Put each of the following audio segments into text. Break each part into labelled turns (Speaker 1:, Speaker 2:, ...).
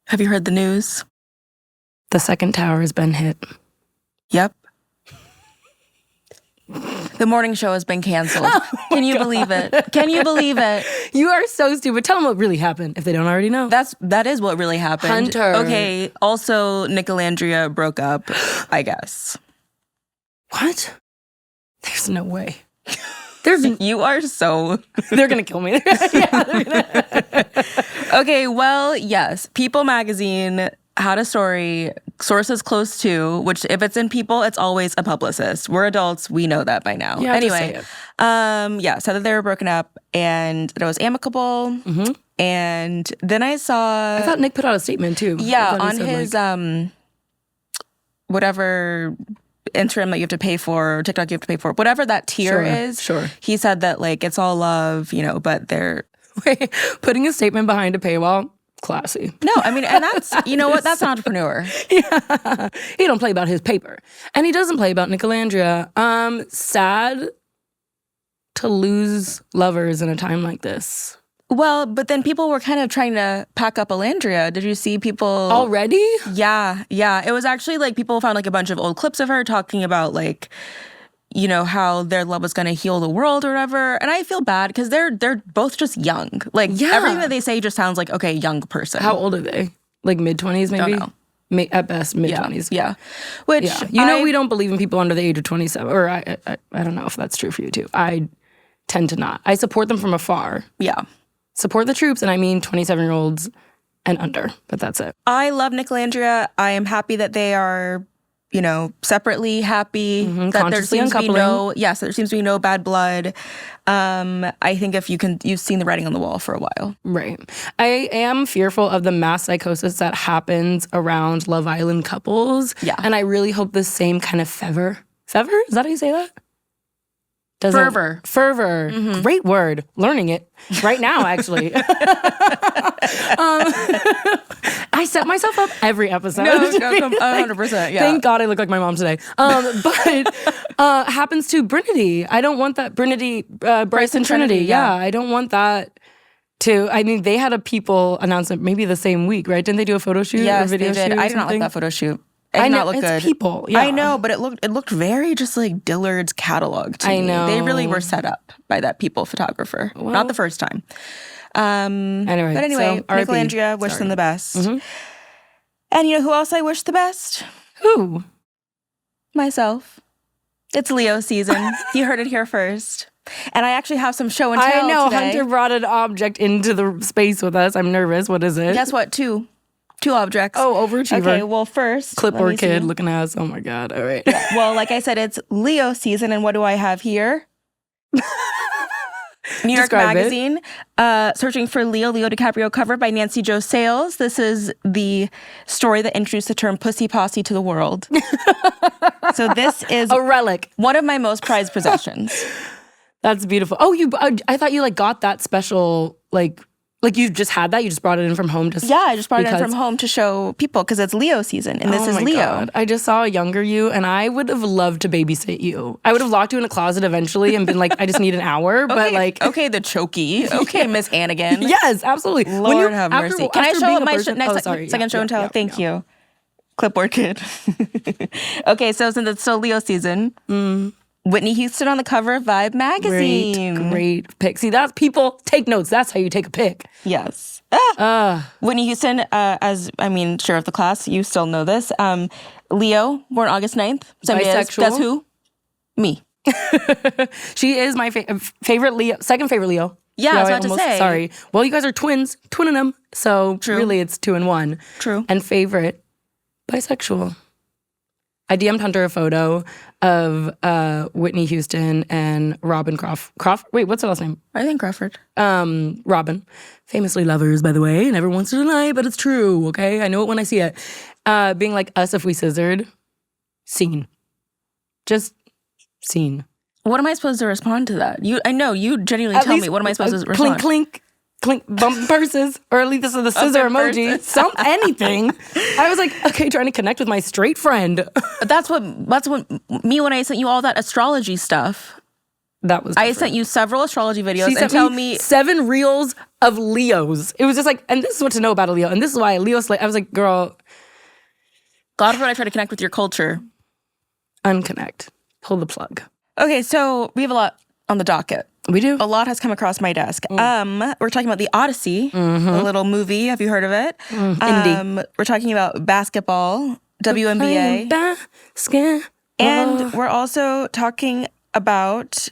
Speaker 1: Have you heard the news?
Speaker 2: The second tower has been hit.
Speaker 1: Yep. The morning show has been canceled. Can you believe it? Can you believe it?
Speaker 2: You are so stupid. Tell them what really happened if they don't already know.
Speaker 1: That is what really happened.
Speaker 2: Hunter.
Speaker 1: Okay, also Nicolandria broke up, I guess.
Speaker 2: What? There's no way.
Speaker 1: You are so...
Speaker 2: They're going to kill me.
Speaker 1: Okay, well, yes. People magazine had a story, sources close to, which if it's in People, it's always a publicist. We're adults. We know that by now.
Speaker 2: Yeah,
Speaker 1: anyway, said that they were broken up and that it was amicable. Mm-hmm. And then I
Speaker 2: thought Nick put out a statement too.
Speaker 1: Yeah, on his whatever Instagram that you have to pay for, or TikTok you have to pay for, whatever that tier is.
Speaker 2: Sure.
Speaker 1: He said that like it's all love, but they're
Speaker 2: putting a statement behind a paywall. Classy.
Speaker 1: No, I mean, and that's, you know what, that's an entrepreneur.
Speaker 2: Yeah. He don't play about his paper. And he doesn't play about Nicolandria. Sad to lose lovers in a time like this.
Speaker 1: Well, but then people were kind of trying to pack up Alandria. Did you see people...
Speaker 2: Already?
Speaker 1: Yeah. It was actually like people found like a bunch of old clips of her talking about like, how their love was going to heal the world or whatever. And I feel bad because they're both just young. Like, everything that they say just sounds like, okay, young person.
Speaker 2: How old are they? Like mid-20s maybe?
Speaker 1: Don't know.
Speaker 2: At best, mid-20s.
Speaker 1: Yeah. Which,
Speaker 2: we don't believe in people under the age of 27. Or I don't know if that's true for you too. I tend to not. I support them from afar.
Speaker 1: Yeah.
Speaker 2: Support the troops, and I mean 27-year-olds and under. But that's it.
Speaker 1: I love Nicolandria. I am happy that they are... separately happy, that there seems to be there seems to be no bad blood. I think you've seen the writing on the wall for a while.
Speaker 2: Right. I am fearful of the mass psychosis that happens around Love Island couples.
Speaker 1: Yeah.
Speaker 2: And I really hope the same kind of fervor. Fervor? Is that how you say that?
Speaker 1: Fervor.
Speaker 2: Mm-hmm. Great word. Learning it right now, actually. I set myself up every episode.
Speaker 1: No, 100%. Yeah.
Speaker 2: Thank God I look like my mom today. But happens to Brinity. I don't want that. Brinity, Bryce and Trinity. Yeah, I don't want that to. I mean, they had a People announcement maybe the same week, right? Didn't they do a photo shoot or video shoot?
Speaker 1: I did not like that photo shoot.
Speaker 2: I know,
Speaker 1: not look
Speaker 2: it's
Speaker 1: good.
Speaker 2: People. Yeah.
Speaker 1: I know, but it looked very just like Dillard's catalog to me.
Speaker 2: I know.
Speaker 1: They really were set up by that People photographer.
Speaker 2: Well,
Speaker 1: not the first time.
Speaker 2: Anyway,
Speaker 1: so Nicolandria, wish them the best. Mm-hmm. And you know who else I wish the best?
Speaker 2: Who?
Speaker 1: Myself. It's Leo season. You heard it here first. And I actually have some show and tell
Speaker 2: I know.
Speaker 1: today.
Speaker 2: Hunter brought an object into the space with us. I'm nervous. What is it?
Speaker 1: Guess what? Two objects.
Speaker 2: Oh, overachiever.
Speaker 1: Okay, well, first...
Speaker 2: Clipboard kid looking ass. Oh, my God. All right.
Speaker 1: Yeah, well, like I said, it's Leo season, and what do I have here? New York Magazine, searching for Leo DiCaprio cover by Nancy Jo Sales. This is the story that introduced the term pussy posse to the world. So this is...
Speaker 2: a relic.
Speaker 1: One of my most prized possessions.
Speaker 2: That's beautiful. Oh, I thought you got that special, like you just had that? You just brought it in from home?
Speaker 1: I just brought it in from home to show people because it's Leo season and this is Leo.
Speaker 2: God. I just saw a younger you and I would have loved to babysit you. I would have locked you in a closet eventually and been like, I just need an hour. But
Speaker 1: Okay, the chokey. Okay, Miss Hannigan.
Speaker 2: Yes, absolutely.
Speaker 1: Lord have mercy. Can I show up my next second show and tell? Thank you. Clipboard kid. Okay, so since it's still Leo season, Whitney Houston on the cover of Vibe magazine.
Speaker 2: Great pick. See, that's People take notes. That's how you take a pick.
Speaker 1: Yes. Whitney Houston, share of the class, you still know this. Leo, born August 9th.
Speaker 2: Bisexual.
Speaker 1: Guess who? Me.
Speaker 2: She is my favorite Leo, second favorite Leo.
Speaker 1: Yeah, I was about to say.
Speaker 2: Sorry. Well, you guys are twinning them. So
Speaker 1: True.
Speaker 2: Really it's 2 and 1.
Speaker 1: True.
Speaker 2: And favorite, bisexual. I DM'd Hunter a photo of Whitney Houston and Robin Crawford. Wait, what's her last name?
Speaker 1: I think Crawford.
Speaker 2: Robin. Famously lovers, by the way. Never wants to deny it, but it's true, okay? I know it when I see it. Being like us if we scissored. Scene. Just scene.
Speaker 1: What am I supposed to respond to that? I know, you genuinely tell me. What am I supposed to respond?
Speaker 2: Clink, bump purses, or at least this is the scissor emoji, anything. I was like, okay, trying to connect with my straight friend.
Speaker 1: That's what me when I sent you all that astrology stuff.
Speaker 2: That was
Speaker 1: I sent you several astrology videos
Speaker 2: She
Speaker 1: and
Speaker 2: sent
Speaker 1: tell
Speaker 2: me
Speaker 1: me
Speaker 2: 7 reels of Leos. It was just like, and this is what to know about a Leo. And this is why Leo's like, I was like, girl,
Speaker 1: God forbid I try to connect with your culture.
Speaker 2: unconnect. Pull the plug.
Speaker 1: Okay, so we have a lot on the docket.
Speaker 2: We do.
Speaker 1: A lot has come across my desk. We're talking about the Odyssey, a little movie. Have you heard of it?
Speaker 2: Indie.
Speaker 1: We're talking about basketball, WNBA.
Speaker 2: Basketball.
Speaker 1: And we're also talking about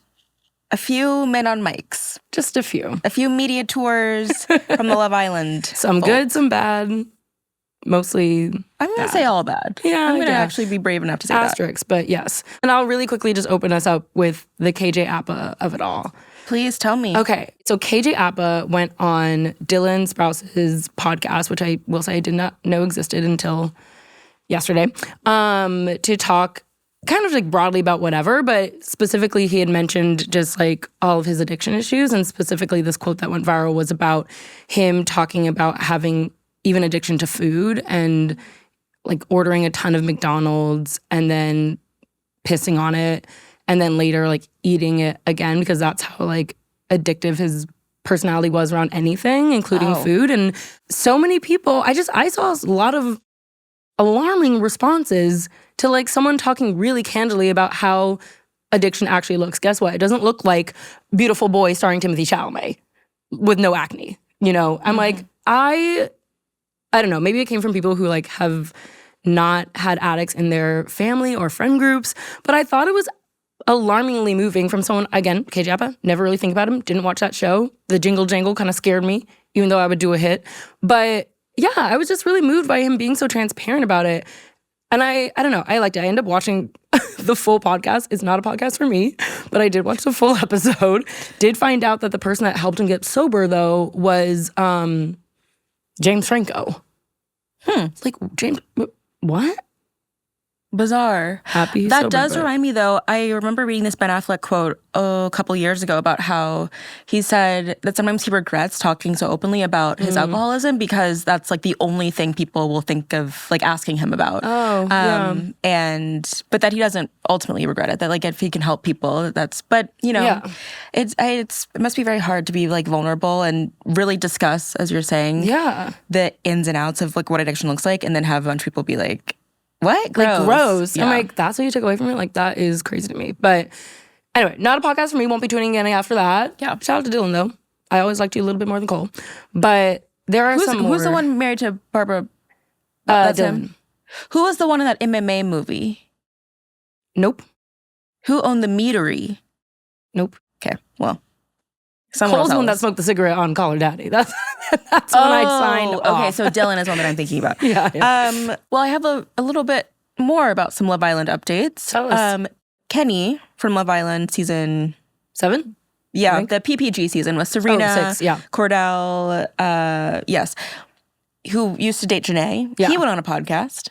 Speaker 1: a few men on mics.
Speaker 2: Just a few.
Speaker 1: A few media tours from the Love Island.
Speaker 2: Some
Speaker 1: folk.
Speaker 2: good, some bad. Mostly
Speaker 1: I'm going to say all bad.
Speaker 2: Yeah,
Speaker 1: I'm going to
Speaker 2: yeah.
Speaker 1: actually be brave enough to say that.
Speaker 2: asterisks, but yes. And I'll really quickly just open us up with the KJ Appa of it all.
Speaker 1: Please tell me.
Speaker 2: Okay, so KJ Appa went on Dylan Sprouse's podcast, which I will say I did not know existed until yesterday, to talk kind of like broadly about whatever, but specifically he had mentioned just like all of his addiction issues, and specifically this quote that went viral was about him talking about having even addiction to food and like ordering a ton of McDonald's and then pissing on it and then later like eating it again, because that's how like addictive his personality was around anything, including food. And so many people, I saw a lot of alarming responses to like someone talking really candidly about how addiction actually looks. Guess what? It doesn't look like Beautiful Boy starring Timothy Chalamet with no acne. You know, I'm like, I don't know. Maybe it came from people who like have not had addicts in their family or friend groups, but I thought it was alarmingly moving from someone, again, KJ Appa, never really think about him, didn't watch that show. The Jingle Jangle kind of scared me, even though I would do a hit. But yeah, I was just really moved by him being so transparent about it. And I don't know, I liked it. I ended up watching the full podcast. It's not a podcast for me, but I did watch the full episode. Did find out that the person that helped him get sober, though, was James Franco. It's like, James, what?
Speaker 1: Bizarre.
Speaker 2: Happy
Speaker 1: That
Speaker 2: sober,
Speaker 1: does
Speaker 2: but-
Speaker 1: remind me, though, I remember reading this Ben Affleck quote a couple years ago about how he said that sometimes he regrets talking so openly about his alcoholism because that's like the only thing people will think of like asking him about. But that he doesn't ultimately regret it. That like if he can help people, but you know, it must be very hard to be like vulnerable and really discuss, as you're saying, the ins and outs of like what addiction looks like, and then have a bunch of people be like, what? Gross.
Speaker 2: Like, gross.
Speaker 1: Yeah.
Speaker 2: I'm like, that's what you took away from it? Like, that is crazy to me. But anyway, not a podcast for me. Won't be tuning in after that.
Speaker 1: Yeah.
Speaker 2: Shout out to Dylan, though. I always liked you a little bit more than Cole. But there are
Speaker 1: Who's the one married to Barbara? That's him. Who was the one in that MMA movie?
Speaker 2: Nope.
Speaker 1: Who owned the meadery?
Speaker 2: Nope.
Speaker 1: Okay, well.
Speaker 2: Cole's the one that smoked the cigarette on Call Her Daddy. That's when I signed off.
Speaker 1: Okay, so Dylan is one that I'm thinking about.
Speaker 2: Yeah.
Speaker 1: Well, I have a little bit more about some Love Island updates.
Speaker 2: Tell us.
Speaker 1: Kenny from Love Island season
Speaker 2: 7?
Speaker 1: Yeah, the PPG season with Serena,
Speaker 2: 6, yeah.
Speaker 1: Cordell, yes, who used to date Janae.
Speaker 2: Yeah.
Speaker 1: He went on a podcast,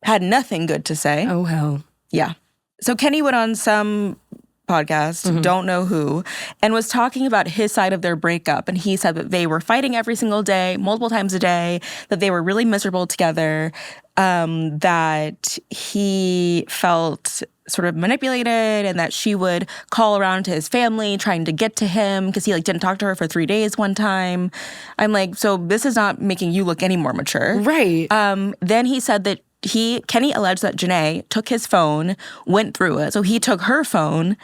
Speaker 1: had nothing good to say.
Speaker 2: Oh, hell.
Speaker 1: Yeah. So Kenny went on some podcast, don't know who, and was talking about his side of their breakup. And he said that they were fighting every single day, multiple times a day, that they were really miserable together, that he felt sort of manipulated, and that she would call around to his family trying to get to him because he like didn't talk to her for 3 days one time. I'm like, so this is not making you look any more mature.
Speaker 2: Right.
Speaker 1: Then he said that Kenny alleged that Janae took his phone, went through it. So he took her phone,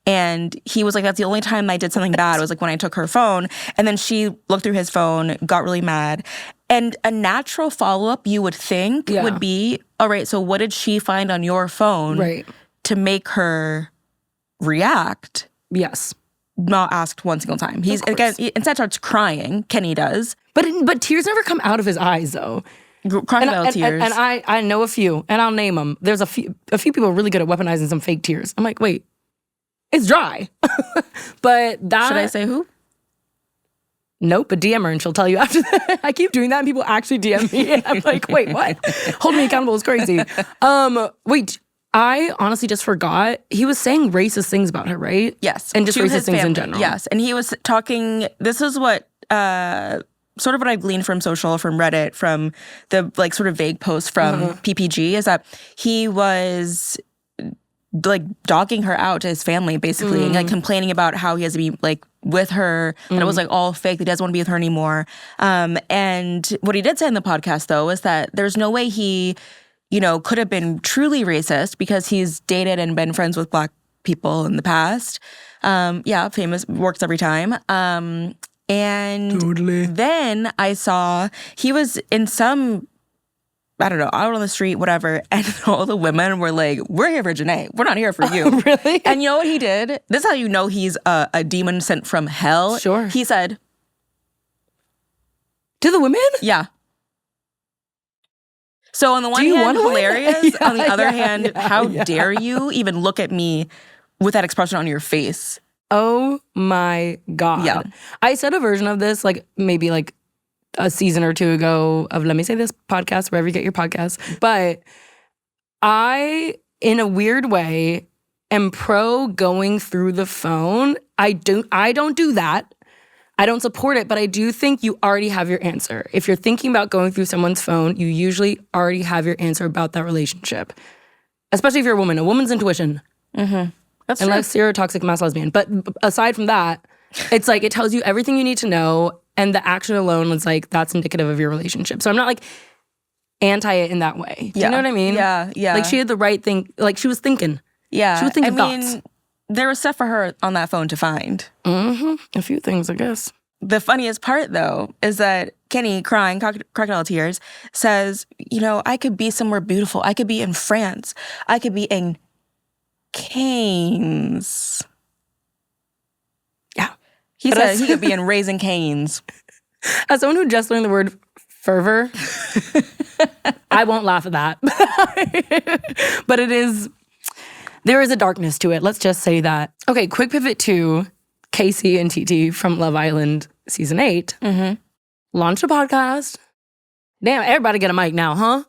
Speaker 1: and he was like, that's the only time I did something bad was like when I took her phone. And then she looked through his phone, got really mad. And a natural follow-up you would think would be, all right, so what did she find on your phone to make her react?
Speaker 2: Yes.
Speaker 1: Not asked one single time. He's again, instead starts crying. Kenny does.
Speaker 2: But tears never come out of his eyes, though.
Speaker 1: Crocodile tears.
Speaker 2: And I know a few, and I'll name them. There's a few people really good at weaponizing some fake tears. I'm like, wait, it's dry. But that...
Speaker 1: Should I say who?
Speaker 2: Nope, but DM her and she'll tell you after that. I keep doing that and people actually DM me. And I'm like, wait, what? Hold me accountable is crazy. Wait, I honestly just forgot. He was saying racist things about her, right?
Speaker 1: Yes.
Speaker 2: And just
Speaker 1: to
Speaker 2: racist
Speaker 1: his
Speaker 2: things in
Speaker 1: family.
Speaker 2: general.
Speaker 1: Yes. And he was talking, this is what, sort of what I've gleaned from social, from Reddit, from the like sort of vague posts from PPG, is that he was like dogging her out to his family basically and like complaining about how he has to be like with her, that it was like all fake, that he doesn't want to be with her anymore. And what he did say in the podcast though is that there's no way he, you know, could have been truly racist because he's dated and been friends with Black people in the past. Yeah, famous, works every time. And
Speaker 2: Totally.
Speaker 1: then I saw he was in some, I don't know, out on the street, whatever, and all the women were like, we're here for Janae. We're not here for you.
Speaker 2: Oh, really?
Speaker 1: And you know what he did? This is how you know he's a demon sent from hell.
Speaker 2: Sure.
Speaker 1: He said,
Speaker 2: to the women?
Speaker 1: yeah. So on the one hand, hilarious.
Speaker 2: Yeah,
Speaker 1: on the other hand, how dare you even look at me with that expression on your face?
Speaker 2: Oh my God.
Speaker 1: Yeah.
Speaker 2: I said a version of this, like maybe like a season or two ago of Lemme Say This podcast, wherever you get your podcasts. But I, in a weird way, am pro going through the phone. I don't do that. I don't support it, but I do think you already have your answer. If you're thinking about going through someone's phone, you usually already have your answer about that relationship. Especially if you're a woman. A woman's intuition.
Speaker 1: Mm-hmm. That's
Speaker 2: Unless you're a toxic mass lesbian. But aside from that, it's like it tells you everything you need to know, and the action alone was like, that's indicative of your relationship. So I'm not like anti it in that way. Do you know what I mean?
Speaker 1: Yeah, yeah.
Speaker 2: Like she had the right thing. Like she was thinking.
Speaker 1: Yeah.
Speaker 2: She was thinking thoughts.
Speaker 1: There was stuff for her on that phone to find.
Speaker 2: A few things, I guess.
Speaker 1: The funniest part, though, is that Kenny, crying, crocodile tears, says, you know, I could be somewhere beautiful. I could be in France. I could be in Canes.
Speaker 2: Yeah.
Speaker 1: He said he could be in Raising Canes.
Speaker 2: As someone who just learned the word fervor, I won't laugh at that. But there is a darkness to it. Let's just say that. Okay, quick pivot to Casey and TT from Love Island Season 8.
Speaker 1: Mm-hmm.
Speaker 2: Launched a podcast. Damn, everybody get a mic now, huh?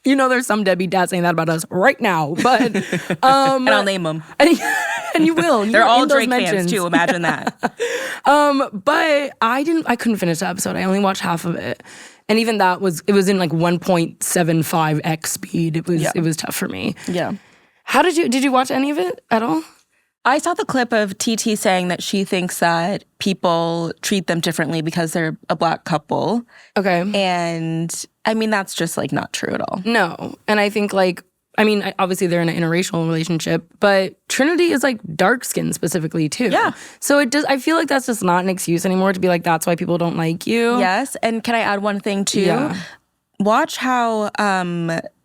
Speaker 2: You know there's some deadbeat dad saying that about us right now. But
Speaker 1: and I'll name them.
Speaker 2: And you will.
Speaker 1: They're all Drake fans too, imagine that.
Speaker 2: But I couldn't finish the episode. I only watched half of it. And even that was in like 1.75x speed. It was tough for me.
Speaker 1: Yeah.
Speaker 2: Did you watch any of it at all?
Speaker 1: I saw the clip of TT saying that she thinks that people treat them differently because they're a Black couple.
Speaker 2: Okay.
Speaker 1: And I mean, that's just like not true at all.
Speaker 2: No. And I think like, I mean, obviously they're in an interracial relationship, but Trinity is like dark skinned specifically too.
Speaker 1: Yeah.
Speaker 2: So I feel like that's just not an excuse anymore to be like, that's why people don't like you.
Speaker 1: Yes. And can I add one thing too?
Speaker 2: Yeah.
Speaker 1: Watch how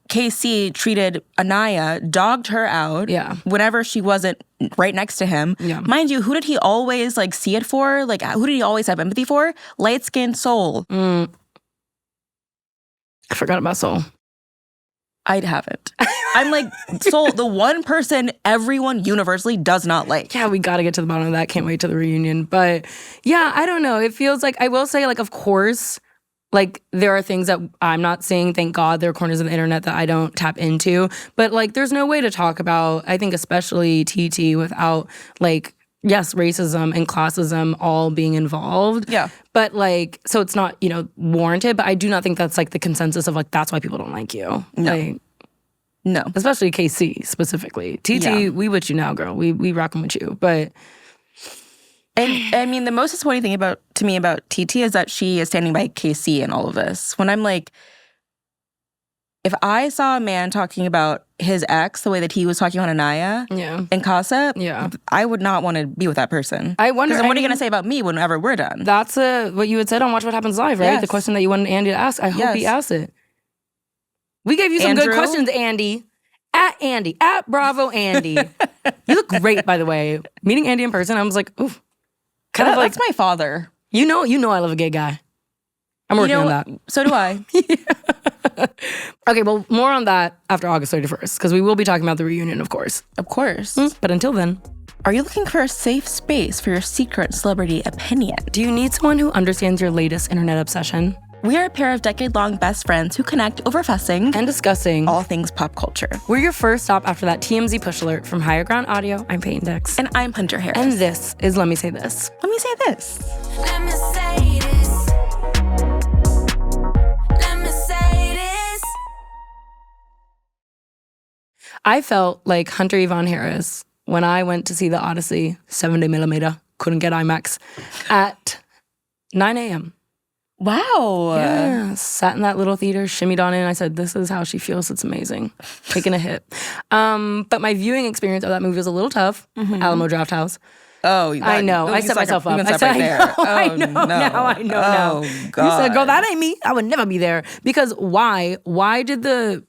Speaker 1: KC treated Anaya, dogged her out whenever she wasn't right next to him.
Speaker 2: Yeah.
Speaker 1: Mind you, who did he always like see it for? Like who did he always have empathy for? Light-skinned Soul.
Speaker 2: I forgot about Soul.
Speaker 1: I'd have it. I'm like, Soul, the one person everyone universally does not like.
Speaker 2: Yeah, we got to get to the bottom of that. Can't wait to the reunion. But yeah, I don't know. It feels like, I will say like, of course, like there are things that I'm not seeing. Thank God there are corners of the internet that I don't tap into. But like there's no way to talk about, I think especially TT without like, yes, racism and classism all being involved.
Speaker 1: Yeah.
Speaker 2: But like, so it's not, warranted. But I do not think that's like the consensus of like, that's why people don't like you.
Speaker 1: No.
Speaker 2: Like,
Speaker 1: no.
Speaker 2: Especially KC specifically. TT, we with you now, girl. We rocking with you. But
Speaker 1: and I mean, the most disappointing thing to me about TT is that she is standing by KC in all of this. When I'm like, if I saw a man talking about his ex the way that he was talking on Anaya in gossip, I would not want to be with that person.
Speaker 2: I wonder.
Speaker 1: What are you going to say about me whenever we're done?
Speaker 2: That's what you had said on Watch What Happens Live, right?
Speaker 1: Yes.
Speaker 2: The question that you wanted Andy to ask. I hope he asked it. We gave you some good questions, Andy. At Bravo Andy. You look great, by the way. Meeting Andy in person, I was like, ooh.
Speaker 1: That's my father.
Speaker 2: You know I love a gay guy. I'm working on that.
Speaker 1: So do I.
Speaker 2: Okay, well, more on that after August 31st, because we will be talking about the reunion, of course.
Speaker 1: Of course.
Speaker 2: But until then,
Speaker 1: are you looking for a safe space for your secret celebrity opinion?
Speaker 2: Do you need someone who understands your latest internet obsession?
Speaker 1: We are a pair of decade-long best friends who connect over fussing
Speaker 2: and discussing
Speaker 1: all things pop culture.
Speaker 2: We're your first stop after that TMZ push alert from Higher Ground Audio. I'm Peyton Dix.
Speaker 1: And I'm Hunter Harris.
Speaker 2: And this is Let Me Say This.
Speaker 1: Let me say this.
Speaker 3: Let me say this. Let me say this.
Speaker 2: I felt like Hunter Yvonne Harris when I went to see the Odyssey 70mm, couldn't get IMAX, at 9 a.m.
Speaker 1: Wow.
Speaker 2: Yeah, sat in that little theater, shimmied on in. I said, this is how she feels. It's amazing. Taking a hit. But my viewing experience of that movie was a little tough. Alamo Drafthouse.
Speaker 1: Oh,
Speaker 2: I know. I set myself up. I said, I know now. I know now.
Speaker 1: Oh, God.
Speaker 2: You said, girl, that ain't me. I would never be there. Because why? Why did the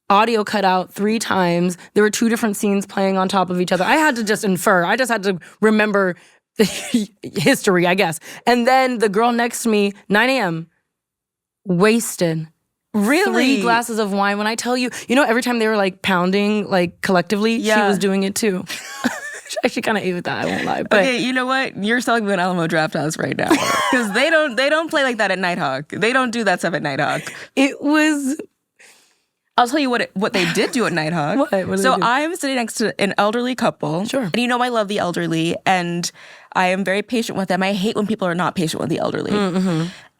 Speaker 2: audio cut out 3 times? There were 2 different scenes playing on top of each other. I had to just infer. I just had to remember history, I guess. And then the girl next to me, 9 a.m., wasted.
Speaker 1: Really?
Speaker 2: 3 glasses of wine. When I tell you, every time they were like pounding, like collectively, she was doing it too. She kind of ate with that, I won't lie. But
Speaker 1: okay, you know what? You're selling me an Alamo Drafthouse right now. Because they don't play like that at Nighthawk. They don't do that stuff at Nighthawk.
Speaker 2: it was...
Speaker 1: I'll tell you what they did do at Nighthawk.
Speaker 2: What did
Speaker 1: So
Speaker 2: they do?
Speaker 1: I'm sitting next to an elderly couple.
Speaker 2: Sure.
Speaker 1: And I love the elderly, and I am very patient with them. I hate when people are not patient with the elderly.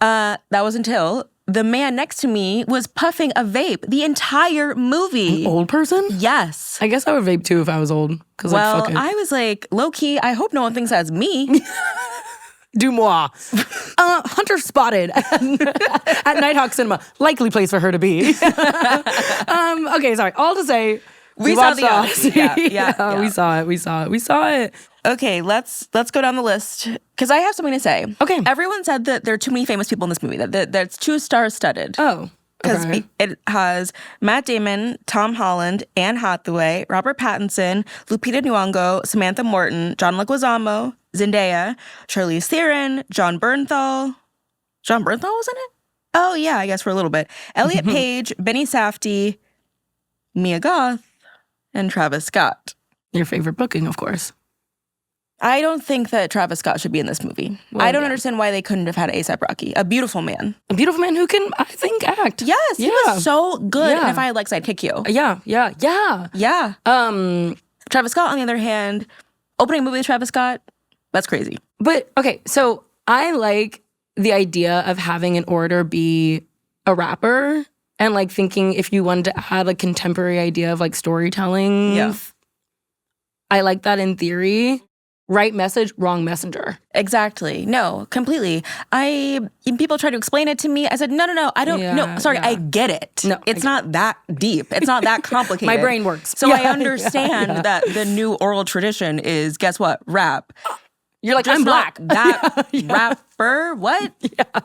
Speaker 1: That was until the man next to me was puffing a vape the entire movie.
Speaker 2: Old person?
Speaker 1: Yes.
Speaker 2: I guess I would vape too if I was old.
Speaker 1: Well,
Speaker 2: fuck it.
Speaker 1: I was like, low key, I hope no one thinks that's me.
Speaker 2: Du moi. Hunter spotted at Nighthawk Cinema. Likely place for her to be. Okay, sorry. All to say,
Speaker 1: We saw
Speaker 2: watched
Speaker 1: the Odyssey. Yeah.
Speaker 2: We saw it.
Speaker 1: Okay, let's go down the list because I have something to say.
Speaker 2: Okay.
Speaker 1: Everyone said that there are too many famous people in this movie. That's 2 stars studded.
Speaker 2: Oh.
Speaker 1: Because
Speaker 2: Okay.
Speaker 1: it has Matt Damon, Tom Holland, Anne Hathaway, Robert Pattinson, Lupita Nyong'o, Samantha Morton, John Leguizamo, Zendaya, Charlize Theron, John Bernthal. John Bernthal was in it? Oh, yeah, I guess for a little bit. Elliot Page, Benny Safdie, Mia Goth, and Travis Scott.
Speaker 2: Your favorite booking, of course.
Speaker 1: I don't think that Travis Scott should be in this movie.
Speaker 2: Well,
Speaker 1: I don't
Speaker 2: yeah.
Speaker 1: understand why they couldn't have had A$AP Rocky, a beautiful man.
Speaker 2: A beautiful man who can, I think, act.
Speaker 1: Yes, he was so good.
Speaker 2: Yeah.
Speaker 1: And if I had legs, I'd kick you.
Speaker 2: Yeah.
Speaker 1: Yeah. Travis Scott, on the other hand, opening movie with Travis Scott, that's crazy.
Speaker 2: But, okay, so I like the idea of having an orator be a rapper and, like, thinking if you wanted to add a contemporary idea of, like, storytelling.
Speaker 1: Yeah.
Speaker 2: I like that in theory. Right message, wrong messenger.
Speaker 1: Exactly. No, completely. People try to explain it to me. I said, no, I don't. No, sorry, I get it.
Speaker 2: No,
Speaker 1: it's not that deep. It's not that complicated.
Speaker 2: My brain works.
Speaker 1: So I understand that the new oral tradition is, guess what? Rap.
Speaker 2: You're like,
Speaker 1: Just
Speaker 2: I'm
Speaker 1: not
Speaker 2: black.
Speaker 1: that rapper. What?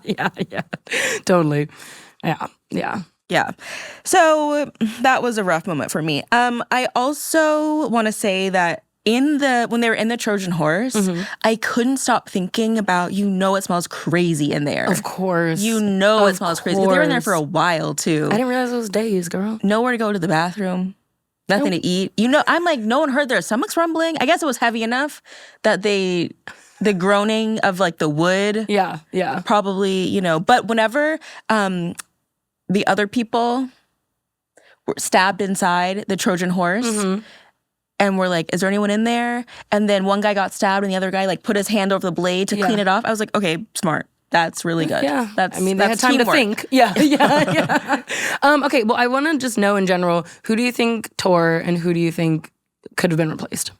Speaker 2: Yeah. Totally. Yeah.
Speaker 1: Yeah. So that was a rough moment for me. I also want to say that when they were in the Trojan horse, I couldn't stop thinking about, it smells crazy in there.
Speaker 2: Of course.
Speaker 1: It smells crazy. They were in there for a while too.
Speaker 2: I didn't realize those days, girl.
Speaker 1: Nowhere to go to the bathroom. Nothing to eat. I'm like, no one heard their stomachs rumbling. I guess it was heavy enough that the groaning of like the wood.
Speaker 2: Yeah.
Speaker 1: Probably, but whenever the other people were stabbed inside the Trojan horse, and we're like, is there anyone in there? And then one guy got stabbed and the other guy like put his hand over the blade to clean it off. I was like, okay, smart. That's really good.
Speaker 2: Yeah.
Speaker 1: They
Speaker 2: they had time to think. Yeah. Okay, well, I want to just know in general, who do you think tore and who do you think could have been replaced?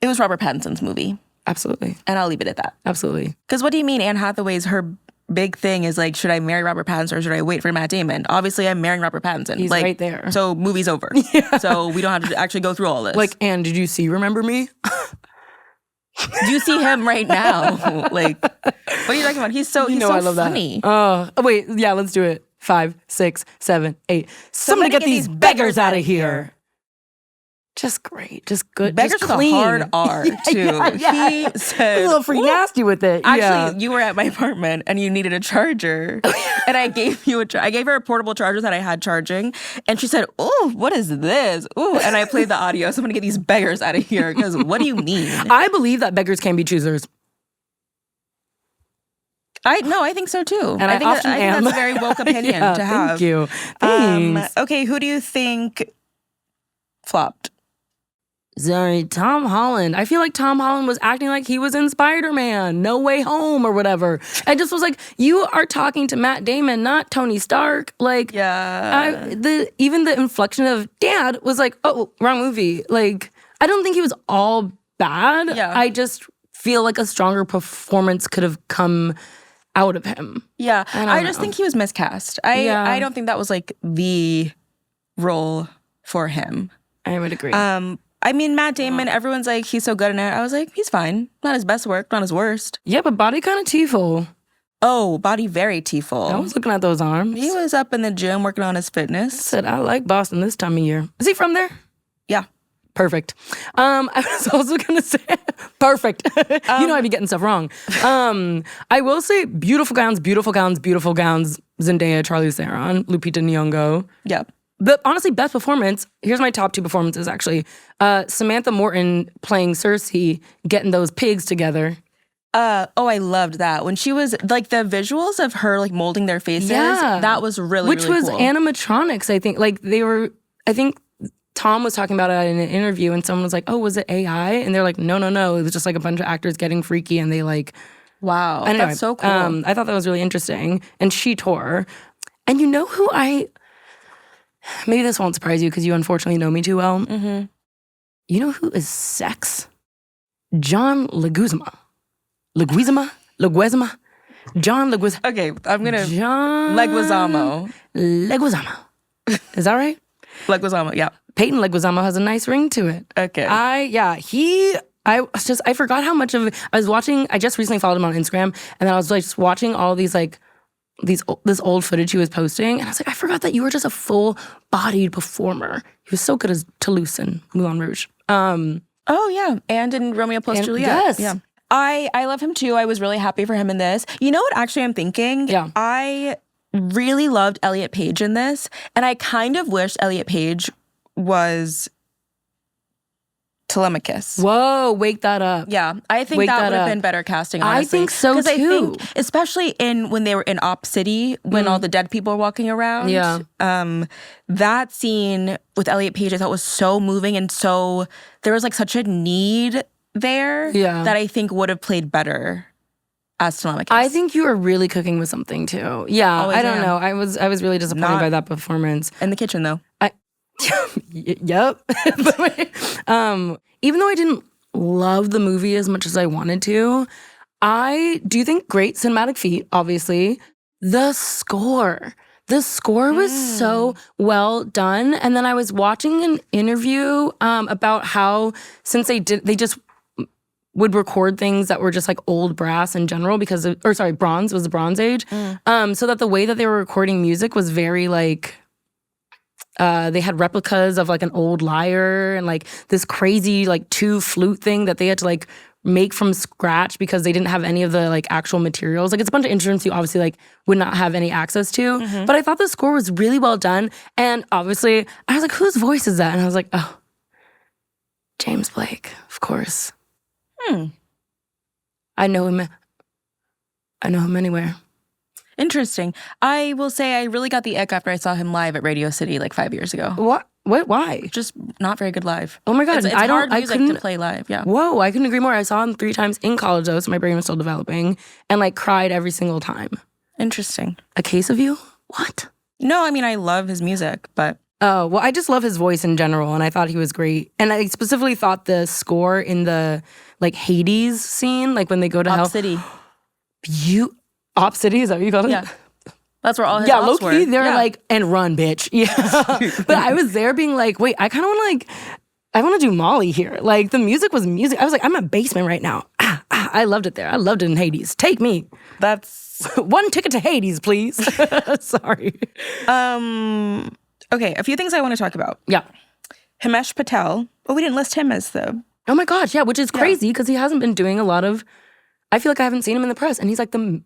Speaker 1: It was Robert Pattinson's movie.
Speaker 2: Absolutely.
Speaker 1: And I'll leave it at that.
Speaker 2: Absolutely.
Speaker 1: Because what do you mean Anne Hathaway's her big thing is like, should I marry Robert Pattinson or should I wait for Matt Damon? Obviously, I'm marrying Robert Pattinson.
Speaker 2: He's
Speaker 1: like,
Speaker 2: right there.
Speaker 1: So movie's over. So we don't have to actually go through all this.
Speaker 2: Like, Anne, did you see Remember Me?
Speaker 1: Do you see him right now? Like, what are you talking about? He's so
Speaker 2: I love
Speaker 1: funny.
Speaker 2: That. Oh, wait. Yeah, let's do it. 5, 6, 7, 8. Somebody get these beggars out of here. Just great. Just good.
Speaker 1: Beggars
Speaker 2: just
Speaker 1: with
Speaker 2: clean.
Speaker 1: a hard R, too.
Speaker 2: Yeah.
Speaker 1: He said,
Speaker 2: a little free nasty with it.
Speaker 1: Actually, you were at my apartment and you needed a charger. And I gave you I gave her a portable charger that I had charging. And she said, "Ooh, what is this? Ooh." And I played the audio. So I'm going to get these beggars out of here. Because what do you mean?
Speaker 2: I believe that beggars can be choosers.
Speaker 1: I think so too.
Speaker 2: And I
Speaker 1: think
Speaker 2: often am.
Speaker 1: that's a very woke opinion to have.
Speaker 2: Thank you. Thanks.
Speaker 1: Okay, who do you think flopped?
Speaker 2: Sorry, Tom Holland. I feel like Tom Holland was acting like he was in Spider-Man, No Way Home or whatever. I just was like, you are talking to Matt Damon, not Tony Stark. Like, even the inflection of dad was like, oh, wrong movie. Like, I don't think he was all bad.
Speaker 1: Yeah.
Speaker 2: I just feel like a stronger performance could have come out of him.
Speaker 1: Yeah. I just
Speaker 2: know.
Speaker 1: think he was miscast. I don't think that was like the role for him.
Speaker 2: I would agree.
Speaker 1: I mean, Matt Damon, everyone's like, he's so good in it. I was like, he's fine. Not his best work, not his worst.
Speaker 2: Yeah, but body kind of T-full.
Speaker 1: Oh, body very T-full.
Speaker 2: I was looking at those arms.
Speaker 1: He was up in the gym working on his fitness.
Speaker 2: Said, I like Boston this time of year. Is he from there?
Speaker 1: Yeah.
Speaker 2: Perfect. I was also going to say, perfect. You know I'd be getting stuff wrong. I will say beautiful gowns, Zendaya, Charlize Theron, Lupita Nyong'o.
Speaker 1: Yep.
Speaker 2: But honestly, best performance, here's my top 2 performances actually. Samantha Morton playing Cersei, getting those pigs together.
Speaker 1: I loved that. When she was, like, the visuals of her, like, molding their faces, that was really
Speaker 2: Which was
Speaker 1: cool.
Speaker 2: animatronics, I think. Like, I think Tom was talking about it in an interview and someone was like, oh, was it AI? And they're like, no. It was just like a bunch of actors getting freaky and they like...
Speaker 1: Wow,
Speaker 2: anyway,
Speaker 1: that's so cool.
Speaker 2: I thought that was really interesting. And she tore. And you know who maybe this won't surprise you because you unfortunately know me too well.
Speaker 1: Mm-hmm.
Speaker 2: You know who is sex? John Leguizamo. John Leguizamo.
Speaker 1: Okay, I'm gonna...
Speaker 2: John...
Speaker 1: Leguizamo.
Speaker 2: Is that right?
Speaker 1: Leguizamo, yeah.
Speaker 2: Peyton Leguizamo has a nice ring to it.
Speaker 1: Okay.
Speaker 2: I forgot how much of it, I just recently followed him on Instagram, and then I was like just watching all these like, this old footage he was posting, and I was like, I forgot that you were just a full-bodied performer. He was so good as Toulouse in Moulin Rouge.
Speaker 1: Oh, yeah, and in Romeo plus Juliet.
Speaker 2: Yes.
Speaker 1: Yeah. I love him too. I was really happy for him in this. You know what actually I'm thinking?
Speaker 2: Yeah.
Speaker 1: I really loved Elliot Page in this, and I kind of wish Elliot Page was Telemachus.
Speaker 2: Whoa, wake that up.
Speaker 1: Yeah, I think
Speaker 2: Wake
Speaker 1: that
Speaker 2: that
Speaker 1: would have
Speaker 2: up.
Speaker 1: been better casting,
Speaker 2: I
Speaker 1: honestly.
Speaker 2: think so,
Speaker 1: 'Cause I
Speaker 2: too.
Speaker 1: think, especially when they were in Op City, when all the dead people were walking around.
Speaker 2: Yeah.
Speaker 1: That scene with Elliot Page I thought was so moving, and so there was like such a need there that I think would have played better as Telemachus.
Speaker 2: I think you are really cooking with something too. Yeah,
Speaker 1: Always
Speaker 2: I don't
Speaker 1: am.
Speaker 2: know. I was really disappointed
Speaker 1: Not-
Speaker 2: by that performance.
Speaker 1: In the kitchen, though.
Speaker 2: Yep. Even though I didn't love the movie as much as I wanted to, I do think great cinematic feat, obviously. The score was so well done. And then I was watching an interview about how since they just would record things that were just like old brass in general bronze was the Bronze Age. So that the way that they were recording music was very like, they had replicas of like an old lyre and like this crazy like 2 flute thing that they had to like make from scratch because they didn't have any of the like actual materials. Like it's a bunch of instruments you obviously like would not have any access to. But I thought the score was really well done. And obviously I was like, whose voice is that? And I was like, oh, James Blake, of course. I know him anywhere.
Speaker 1: Interesting. I will say I really got the ick after I saw him live at Radio City like 5 years ago.
Speaker 2: What? Why?
Speaker 1: Just not very good live.
Speaker 2: Oh my God.
Speaker 1: It's hard music to play live, yeah.
Speaker 2: Whoa, I couldn't agree more. I saw him 3 times in college though, so my brain was still developing, and like cried every single time.
Speaker 1: Interesting.
Speaker 2: A Case of You? What?
Speaker 1: No, I mean, I love his music, but...
Speaker 2: Oh, well, I just love his voice in general, and I thought he was great. And I specifically thought the score in the like Hades scene, like when they go to hell.
Speaker 1: Op City.
Speaker 2: Op City, is that what you call it?
Speaker 1: Yeah. That's where all his
Speaker 2: Yeah,
Speaker 1: ops were.
Speaker 2: low-key, they're
Speaker 1: Yeah.
Speaker 2: like, and run, bitch. Yeah. But I was there being like, wait, I kind of want to I want to do Molly here. Like, the music was music. I was like, I'm a basement right now. I loved it there. I loved it in Hades. Take me.
Speaker 1: That's...
Speaker 2: 1 ticket to Hades, please. Sorry.
Speaker 1: Okay, a few things I want to talk about.
Speaker 2: Yeah.
Speaker 1: Himesh Patel. Oh, we didn't list him as the...
Speaker 2: Oh my gosh, yeah, which is crazy because he hasn't been doing a lot of... I feel like I haven't seen him in the press, and he's like one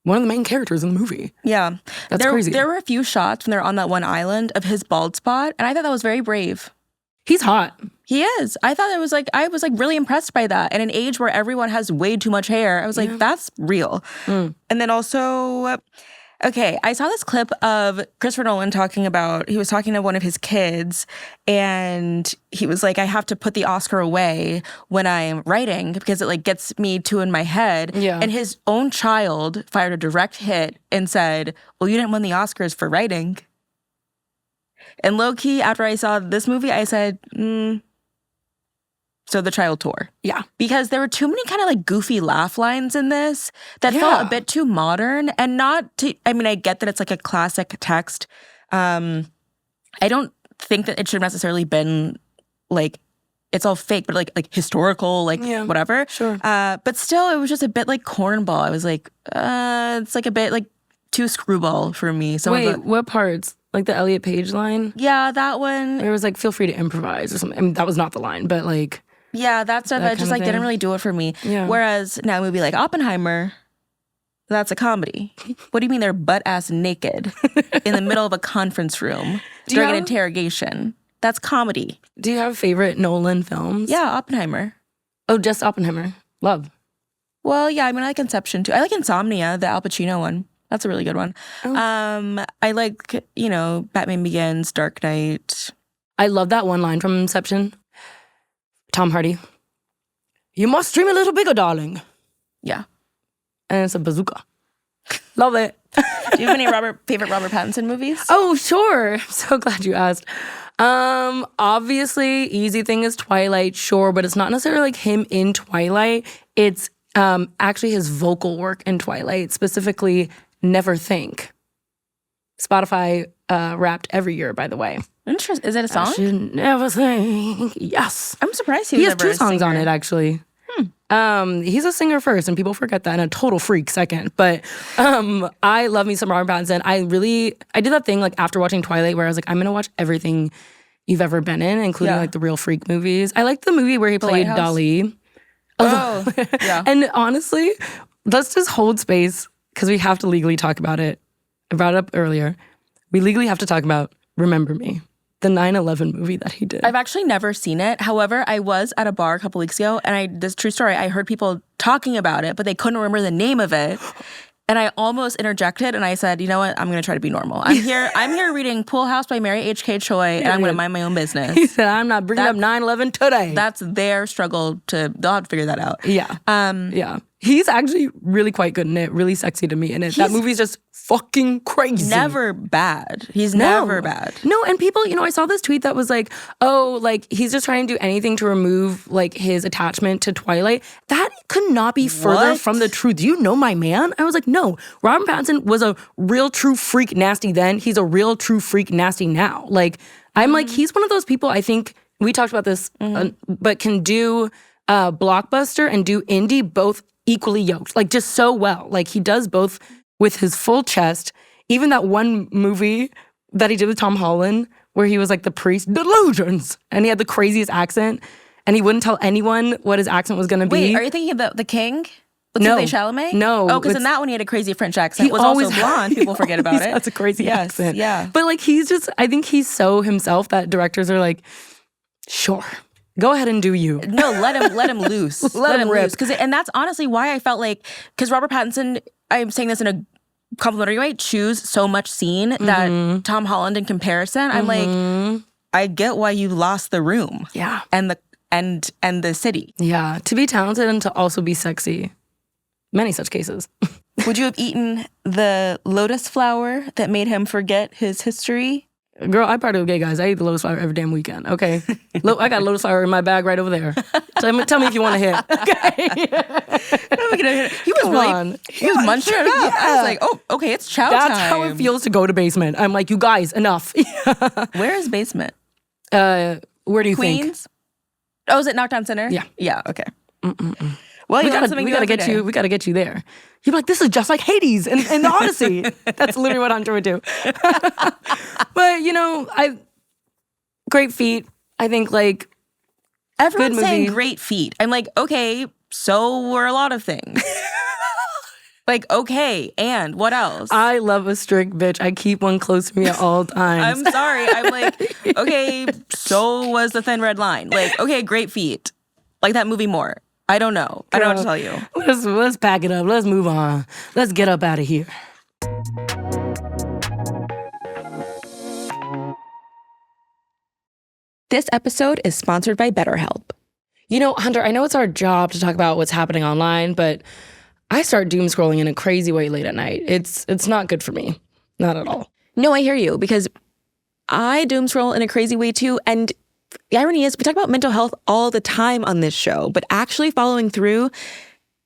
Speaker 2: of the main characters in the movie.
Speaker 1: Yeah.
Speaker 2: That's crazy.
Speaker 1: There were a few shots when they're on that one island of his bald spot, and I thought that was very brave.
Speaker 2: He's hot.
Speaker 1: He is. I thought I was like really impressed by that. In an age where everyone has way too much hair, I was like, that's real. And then also, Okay, I saw this clip of Christopher Nolan he was talking to one of his kids, and he was like, I have to put the Oscar away when I'm writing because it like gets me too in my head.
Speaker 2: Yeah.
Speaker 1: And his own child fired a direct hit and said, well, you didn't win the Oscars for writing. And low-key, after I saw this movie, I said, so the child tore.
Speaker 2: Yeah.
Speaker 1: Because there were too many kind of like goofy laugh lines in this that felt a bit too modern and I get that it's like a classic text. I don't think that it should have necessarily been like, it's all fake, but like historical, whatever.
Speaker 2: Sure.
Speaker 1: But still, it was just a bit like cornball. I was like, it's like a bit like too screwball for me.
Speaker 2: What parts? Like the Elliot Page line?
Speaker 1: Yeah, that one.
Speaker 2: It was like, feel free to improvise or something. I mean, that was not the line, but like...
Speaker 1: Yeah, that stuff, that just like didn't really do it for me.
Speaker 2: Yeah.
Speaker 1: Whereas now a movie like Oppenheimer, that's a comedy. What do you mean they're butt-ass naked in the middle of a conference room during an interrogation? That's comedy.
Speaker 2: Do you have favorite Nolan films?
Speaker 1: Yeah, Oppenheimer.
Speaker 2: Oh, just Oppenheimer. Love.
Speaker 1: Well, yeah, I mean, I like Inception too. I like Insomnia, the Al Pacino one. That's a really good one.
Speaker 2: Oh.
Speaker 1: I like, Batman Begins, Dark Knight.
Speaker 2: I love that one line from Inception. Tom Hardy. You must dream a little bigger, darling.
Speaker 1: Yeah.
Speaker 2: And it's a bazooka. Love it.
Speaker 1: Do you have any favorite Robert Pattinson movies?
Speaker 2: Oh, sure. I'm so glad you asked. Obviously, easy thing is Twilight, sure, but it's not necessarily like him in Twilight. It's actually his vocal work in Twilight, specifically Never Think. Spotify Wrapped every year, by the way.
Speaker 1: Interesting. Is it a song?
Speaker 2: I should never think. Yes.
Speaker 1: I'm surprised
Speaker 2: he has 2 songs on it, actually. He's a singer first, and people forget that, and a total freak second. But I love me some Robert Pattinson. I did that thing like after watching Twilight where I was like, I'm gonna watch everything you've ever been in, including like the real freak movies. I like the movie where he played Dali.
Speaker 1: Oh, yeah.
Speaker 2: And honestly, let's just hold space because we have to legally talk about it. I brought it up earlier. We legally have to talk about Remember Me, the 9/11 movie that he did.
Speaker 1: I've actually never seen it. However, I was at a bar a couple weeks ago, and this true story, I heard people talking about it, but they couldn't remember the name of it. And I almost interjected, and I said, you know what? I'm going to try to be normal. I'm here reading Pool House by Mary H.K. Choi, and I'm going to mind my own business.
Speaker 2: He said, I'm not bringing up 9/11 today.
Speaker 1: That's their struggle they'll have to figure that out.
Speaker 2: Yeah. Yeah. He's actually really quite good in it, really sexy to me in it. That movie's just fucking crazy.
Speaker 1: Never bad. He's never bad.
Speaker 2: No, and people, I saw this tweet that was like, oh, like he's just trying to do anything to remove like his attachment to Twilight. That could not be further from the truth. Do you know my man? I was like, no, Robert Pattinson was a real true freak nasty then. He's a real true freak nasty now. Like, I'm like, he's one of those people, I think, we talked about this, but can do blockbuster and do indie both equally yoked, like just so well. Like he does both with his full chest. Even that one movie that he did with Tom Holland where he was like the priest, delusions, and he had the craziest accent and he wouldn't tell anyone what his accent was going to be.
Speaker 1: Wait, are you thinking about The King? With
Speaker 2: No.
Speaker 1: Chalamet?
Speaker 2: No.
Speaker 1: Oh, because in that one he had a crazy French accent. He was
Speaker 2: always
Speaker 1: also blonde. People forget about it.
Speaker 2: That's a crazy accent.
Speaker 1: Yeah.
Speaker 2: But like he's just, I think he's so himself that directors are like, sure. Go ahead and do you.
Speaker 1: No, let him loose.
Speaker 2: Let him rip.
Speaker 1: And that's honestly why I felt like, because Robert Pattinson, I'm saying this in a complimentary way, chews so much scene that Tom Holland in comparison, I'm like, I get why you lost the room.
Speaker 2: Yeah.
Speaker 1: And the city.
Speaker 2: Yeah. To be talented and to also be sexy. Many such cases.
Speaker 1: Would you have eaten the lotus flower that made him forget his history?
Speaker 2: Girl, I party with gay guys. I eat the lotus flower every damn weekend, okay? I got a lotus flower in my bag right over there. Tell me if you want to hit, okay?
Speaker 1: He was munching it up. I was like, oh, okay, it's chow time.
Speaker 2: That's how it feels to go to basement. I'm like, you guys, enough.
Speaker 1: Where is basement?
Speaker 2: Where do you think?
Speaker 1: Queens? Oh, is it Knockdown Center?
Speaker 2: Yeah.
Speaker 1: Yeah, okay. Well,
Speaker 2: we gotta get you there. You're like, this is just like Hades in the Odyssey. That's literally what I'm trying to do. But great feat. I think like
Speaker 1: everyone's
Speaker 2: good
Speaker 1: saying
Speaker 2: movie.
Speaker 1: Great feat. I'm like, okay, so were a lot of things. Like, okay, and what else?
Speaker 2: I love a strict bitch. I keep one close to me at all times.
Speaker 1: I'm sorry. I'm like, okay, so was The Thin Red Line. Like, okay, great feat. Like that movie more. I don't know. I don't know what to tell you.
Speaker 2: Let's pack it up. Let's move on. Let's get up out of here.
Speaker 1: This episode is sponsored by BetterHelp.
Speaker 2: You know, Hunter, I know it's our job to talk about what's happening online, but I start doom scrolling in a crazy way late at night. It's not good for me. Not at all.
Speaker 1: No, I hear you, because I doom scroll in a crazy way too. And the irony is, we talk about mental health all the time on this show, but actually following through,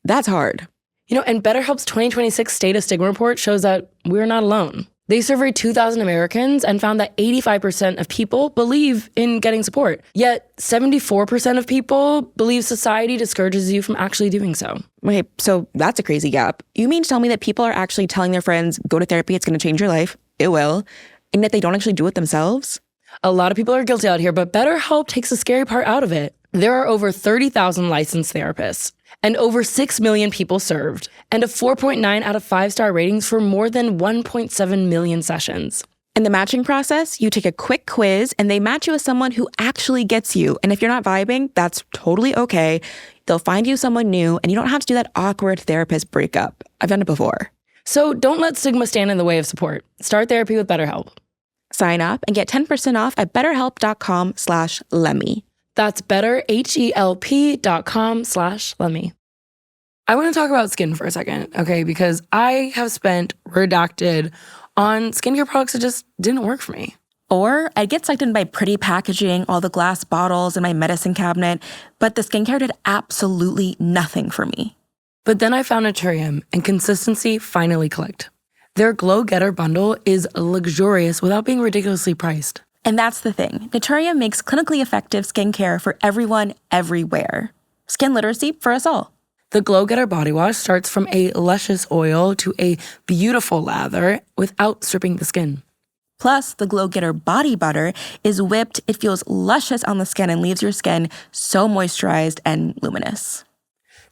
Speaker 1: that's hard.
Speaker 2: You know, and BetterHelp's 2026 State of Stigma report shows that we're not alone. They surveyed 2,000 Americans and found that 85% of people believe in getting support. Yet 74% of people believe society discourages you from actually doing so.
Speaker 1: Okay, so that's a crazy gap. You mean to tell me that people are actually telling their friends, go to therapy, it's going to change your life? It will. And yet they don't actually do it themselves?
Speaker 2: A lot of people are guilty out here, but BetterHelp takes the scary part out of it. There are over 30,000 licensed therapists and over 6 million people served, and a 4.9 out of 5-star ratings for more than 1.7 million sessions.
Speaker 1: In the matching process, you take a quick quiz and they match you with someone who actually gets you. And if you're not vibing, that's totally okay. They'll find you someone new and you don't have to do that awkward therapist breakup. I've done it before.
Speaker 2: So don't let stigma stand in the way of support. Start therapy with BetterHelp.
Speaker 1: Sign up and get 10% off at betterhelp.com/Lemme.
Speaker 2: That's betterhelp.com/Lemme. I want to talk about skin for a second, okay? Because I have spent redacted on skincare products that just didn't work for me.
Speaker 1: Or I'd get sucked in by pretty packaging, all the glass bottles in my medicine cabinet, but the skincare did absolutely nothing for me.
Speaker 2: But then I found Naturium, and consistency finally clicked. Their Glow Getter bundle is luxurious without being ridiculously priced.
Speaker 1: And that's the thing. Naturium makes clinically effective skincare for everyone, everywhere. Skin literacy for us all.
Speaker 2: The Glow Getter body wash starts from a luscious oil to a beautiful lather without stripping the skin.
Speaker 1: Plus, the Glow Getter body butter is whipped. It feels luscious on the skin and leaves your skin so moisturized and luminous.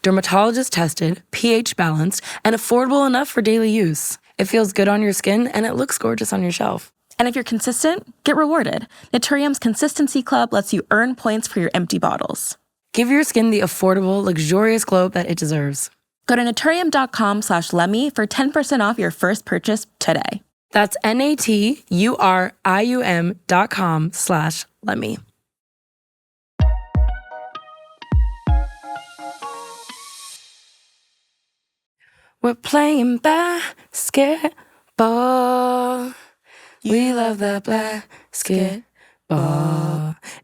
Speaker 2: Dermatologist tested, pH balanced, and affordable enough for daily use. It feels good on your skin and it looks gorgeous on your shelf.
Speaker 1: And if you're consistent, get rewarded. Naturium's Consistency Club lets you earn points for your empty bottles.
Speaker 2: Give your skin the affordable, luxurious glow that it deserves.
Speaker 1: Go to naturium.com/Lemme for 10% off your first purchase today.
Speaker 2: That's naturium.com/Lemme. We're playing basketball. We love the basketball.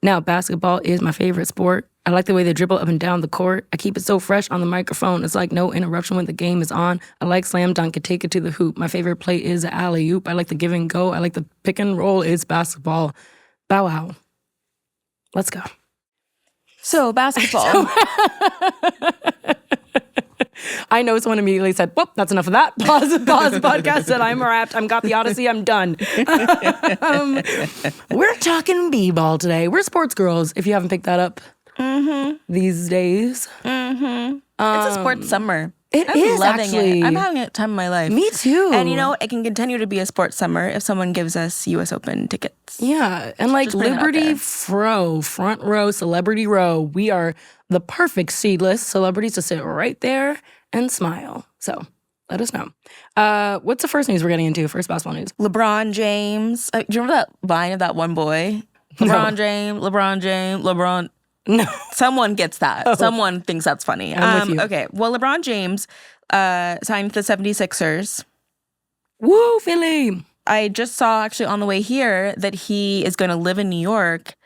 Speaker 2: Now, basketball is my favorite sport. I like the way they dribble up and down the court. I keep it so fresh on the microphone. It's like no interruption when the game is on. I like slam dunk and take it to the hoop. My favorite play is the alley-oop. I like the give and go. I like the pick and roll. It's basketball. Bow wow. Let's go.
Speaker 1: So, basketball.
Speaker 2: I know someone immediately said, whoop, that's enough of that. Pause the podcast, said I'm wrapped. I'm got the Odyssey, I'm done. We're talking b-ball today. We're sports girls, if you haven't picked that up these days.
Speaker 1: It's a sports summer.
Speaker 2: I'm
Speaker 1: loving
Speaker 2: actually.
Speaker 1: it. I'm having a time of my life.
Speaker 2: Me too.
Speaker 1: And you know, it can continue to be a sports summer if someone gives us US Open tickets.
Speaker 2: Yeah, and like
Speaker 1: Just putting it out
Speaker 2: Liberty
Speaker 1: there.
Speaker 2: Fro, front row, celebrity row. We are the perfect seedless celebrities to sit right there and smile. So let us know. What's the first news we're getting into? First basketball news.
Speaker 1: LeBron James. Do you remember that vine of that one boy? LeBron James.
Speaker 2: No.
Speaker 1: Someone gets that. Someone thinks that's funny.
Speaker 2: I'm with you.
Speaker 1: Okay, well, LeBron James signed with the 76ers.
Speaker 2: Woo, Philly.
Speaker 1: I just saw actually on the way here that he is going to live in New York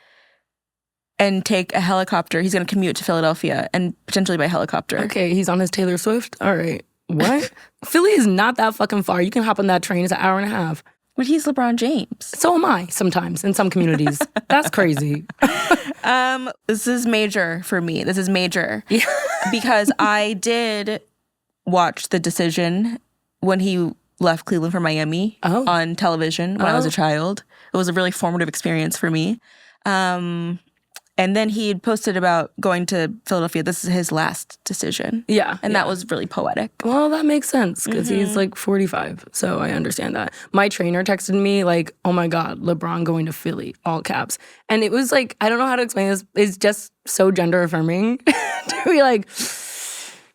Speaker 1: and take a helicopter. He's going to commute to Philadelphia and potentially by helicopter.
Speaker 2: Okay, he's on his Taylor Swift. All right. What? Philly is not that fucking far. You can hop on that train. It's an hour and a half.
Speaker 1: But he's LeBron James.
Speaker 2: So am I sometimes in some communities. That's crazy.
Speaker 1: This is major for me. This is major.
Speaker 2: Yeah.
Speaker 1: Because I did watch the decision when he left Cleveland for Miami on television when I was a child. It was a really formative experience for me. And then he had posted about going to Philadelphia. This is his last decision.
Speaker 2: Yeah.
Speaker 1: And that was really poetic.
Speaker 2: Well, that makes sense because he's like 45. So I understand that. My trainer texted me like, oh my God, LeBron going to Philly, all caps. And it was like, I don't know how to explain this. It's just so gender affirming to be like,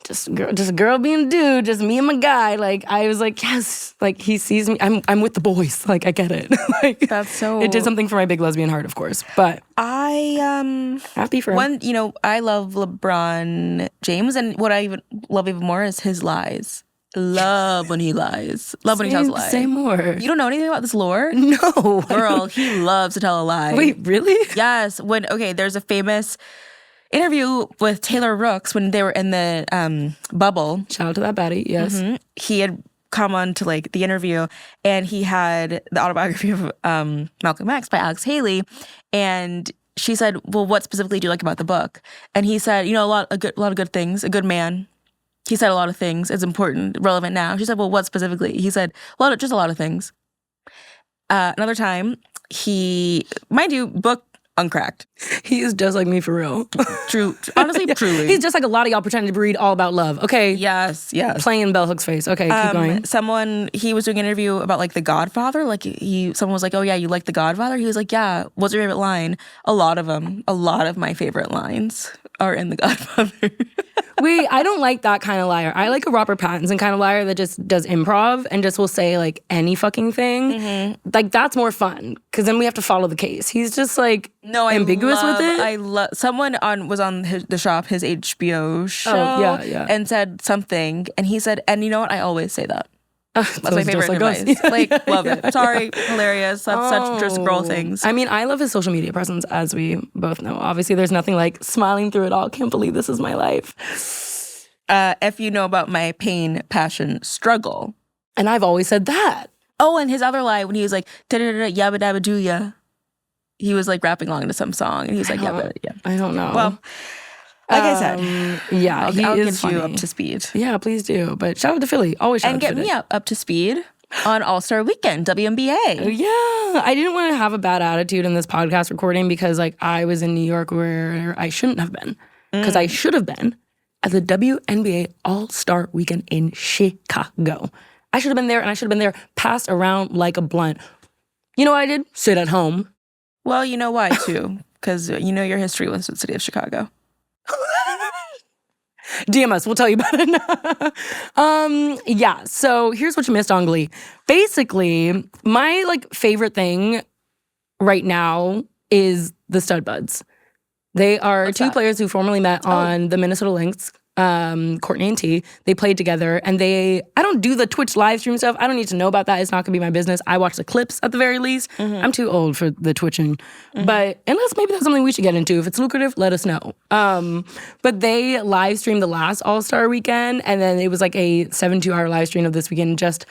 Speaker 2: just a girl being a dude, just me and my guy. Like, I was like, yes. Like, he sees me. I'm with the boys. Like, I get it. Like,
Speaker 1: That's so...
Speaker 2: It did something for my big lesbian heart, of course. But
Speaker 1: I
Speaker 2: happy for him.
Speaker 1: I love LeBron James, and what I love even more is his lies. Love when he lies. Love when he tells a lie.
Speaker 2: Say more.
Speaker 1: You don't know anything about this lore?
Speaker 2: No.
Speaker 1: Girl, he loves to tell a lie.
Speaker 2: Wait, really?
Speaker 1: Yes. There's a famous interview with Taylor Rooks when they were in the bubble.
Speaker 2: Shout out to that baddie, yes.
Speaker 1: Mm-hmm. He had come on to like the interview, and he had the autobiography of Malcolm X by Alex Haley, and she said, well, what specifically do you like about the book? And he said, a lot of good things, a good man. He said a lot of things. It's important, relevant now. She said, well, what specifically? He said, just a lot of things. Another time, mind you, book uncracked.
Speaker 2: He is just like me for real.
Speaker 1: True. Honestly,
Speaker 2: yeah.
Speaker 1: Truly.
Speaker 2: He's just like a lot of y'all pretending to read all about love. Okay.
Speaker 1: Yes.
Speaker 2: Playing in Bell Hook's face. Okay, keep going.
Speaker 1: He was doing an interview about like The Godfather. Like someone was like, oh yeah, you like The Godfather? He was like, yeah. What's your favorite line? A lot of them. A lot of my favorite lines are in The Godfather.
Speaker 2: Wait, I don't like that kind of liar. I like a Robert Pattinson kind of liar that just does improv and just will say like any fucking thing. Mm-hmm. Like that's more fun because then we have to follow the case. He's just like ambiguous with it.
Speaker 1: I love someone was on his HBO show.
Speaker 2: Yeah.
Speaker 1: And said something, and he said, and you know what? I always say that. That's
Speaker 2: so
Speaker 1: my favorite advice. Love it. Sorry, hilarious. That's such just girl things.
Speaker 2: I mean, I love his social media presence, as we both know. Obviously, there's nothing like smiling through it all. Can't believe this is my life.
Speaker 1: If you know about my pain, passion, struggle.
Speaker 2: And I've always said that.
Speaker 1: Oh, and his other lie when he was like, yabba dabba doo ya. He was like rapping along to some song, and he was like, yabba, yeah.
Speaker 2: I don't know.
Speaker 1: Well, like I said,
Speaker 2: yeah,
Speaker 1: I'll get you up to speed.
Speaker 2: Yeah, please do. But shout out to Philly. Always shout out to Philly.
Speaker 1: And get me up to speed on All-Star Weekend, WNBA.
Speaker 2: Yeah. I didn't want to have a bad attitude in this podcast recording because like I was in New York where I shouldn't have been. Because I should have been at the WNBA All-Star Weekend in Chicago. I should have been there, and I should have been there passed around like a blunt. You know what I did? Sit at home.
Speaker 1: Well, you know why, too. Because you know your history with the city of Chicago.
Speaker 2: DM us, we'll tell you about it. Yeah, so here's what you missed on Glee. Basically, my like favorite thing right now is the Stud Buds. They are two players who formerly met on the Minnesota Lynx, Courtney and T. They played together, and I don't do the Twitch live stream stuff. I don't need to know about that. It's not gonna be my business. I watch the clips at the very least. Mm-hmm. I'm too old for the twitching. Mm-hmm. But unless maybe that's something we should get into. If it's lucrative, let us know. But they live streamed the last All-Star weekend, and then it was like a 72-hour live stream of this weekend just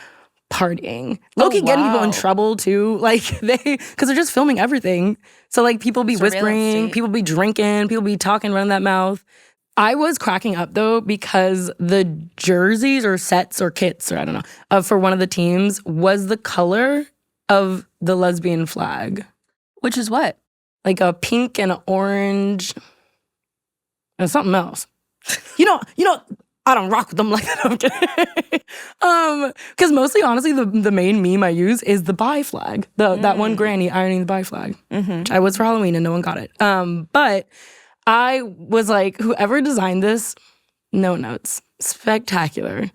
Speaker 2: partying. Low-key getting people in trouble too. Like because they're just filming everything. So like people be whispering, people be drinking, people be talking, running that mouth. I was cracking up though because the jerseys or sets or kits or I don't know for one of the teams was the color of the lesbian flag.
Speaker 1: Which is what?
Speaker 2: Like a pink and an orange and something else. You know, I don't rock with them like that. I'm kidding. Because mostly, honestly, the main meme I use is the bi flag. That one granny ironing the bi flag. Mm-hmm. Which I was for Halloween and no one got it. But I was like, whoever designed this, no notes. Spectacular.